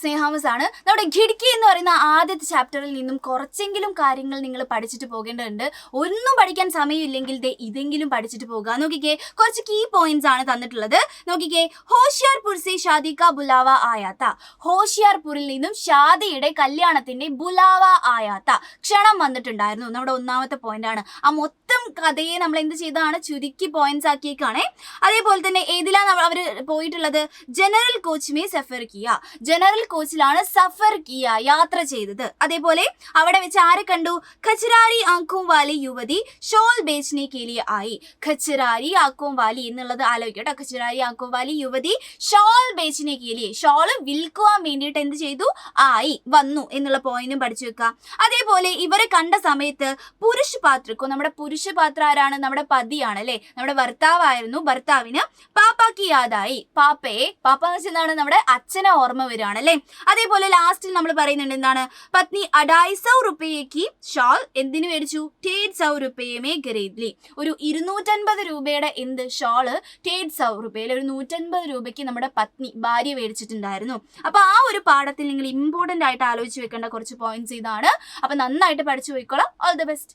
സ്നേഹാമസ് ആണ്. നമ്മുടെ ഖിഡ്കി എന്ന് പറയുന്ന ആദ്യത്തെ ചാപ്റ്ററിൽ നിന്നും കുറച്ചെങ്കിലും കാര്യങ്ങൾ നിങ്ങൾ പഠിച്ചിട്ട് പോകേണ്ടതുണ്ട്. ഒന്നും പഠിക്കാൻ സമയമില്ലെങ്കിൽ ഇതെങ്കിലും പഠിച്ചിട്ട് പോകുക. നോക്കിക്കേ, കുറച്ച് കീ പോയിന്റ്സ് ആണ് തന്നിട്ടുള്ളത്. നോക്കിക്കേ, ഹോഷിയാർപുർ സെ ഷാദി കാ ബുലാവ ആയാത്ത. ഹോഷിയാർപൂരിൽ നിന്നും ഷാദിയുടെ കല്യാണത്തിന്റെ ബുലാവ ആയാത്ത, ക്ഷണം വന്നിട്ടുണ്ടായിരുന്നു. നമ്മുടെ ഒന്നാമത്തെ പോയിന്റ് ആണ്. ആ മൊത്തം കഥയെ നമ്മൾ എന്ത് ചെയ്താണ്, ചുരുക്കി പോയിന്റ്സ് ആക്കിയേക്കാണേ. അതേപോലെ തന്നെ ഏതിലാണ് അവർ പോയിട്ടുള്ളത്? ജനറൽ കോച്ച് മേ സഫർ കിയ. ജനറൽ കോച്ചിലാണ് സഫർ കിയ, യാത്ര ചെയ്തത്. അതേപോലെ അവിടെ വെച്ച് ആരെ കണ്ടു? ഖച്ചറാരി ആംഖോം വാലി യുവതി ഷോൾ ബേച്ച്നെ കെ ലിയെ ആയി. ഖച്ചറാരി ആംഖോം വാലി എന്നുള്ളത് ആലോചിക്കട്ടോ. ഖച്ചറാരി ആംഖോം വാലി യുവതി ഷോൾ ബേച്ച്നെ കെ ലിയെ, ഷോള് വിൽക്കുവാൻ വേണ്ടിയിട്ട് എന്ത് ചെയ്തു? ആയി, വന്നു എന്നുള്ള പോയിന്റും പഠിച്ചു വെക്കാം. അതേപോലെ ഇവരെ കണ്ട സമയത്ത് പുരുഷ പാത്രക്കോ, നമ്മുടെ പുരുഷ പാത്രം ആരാണ്? നമ്മുടെ പതിയാണ് അല്ലെ, നമ്മുടെ ഭർത്താവായിരുന്നു. ഭർത്താവിന് പാപ്പാക്ക് യാദായി. പാപ്പയെ, പാപ്പ എന്ന് വെച്ചാൽ എന്താണ്? നമ്മുടെ അച്ഛനെ ഓർമ്മ വരികയാണ് അല്ലെ. അതേപോലെ ലാസ്റ്റിൽ നമ്മൾ പറയുന്നുണ്ട് എന്താണ്? പത്നി 250 റുപ്പയേക്ക് ഷാൾ എന്തിനു മേടിച്ചു? 150 റുപ്പയെ മേ ഖരീദ്ലി. ഒരു 250 രൂപയുടെ എന്ത് ഷാള് 150 റുപ്പയിൽ, ഒരു 150 രൂപയ്ക്ക് നമ്മുടെ പത്നി, ഭാര്യ മേടിച്ചിട്ടുണ്ടായിരുന്നു. അപ്പൊ ആ ഒരു പാഠത്തിൽ നിങ്ങൾ ഇമ്പോർട്ടന്റ് ആയിട്ട് ആലോചിച്ച് വെക്കേണ്ട കുറച്ച് പോയിന്റ്സ് ഇതാണ്. അപ്പൊ നന്നായിട്ട് പഠിച്ചു പോയിക്കോളാം. All the best.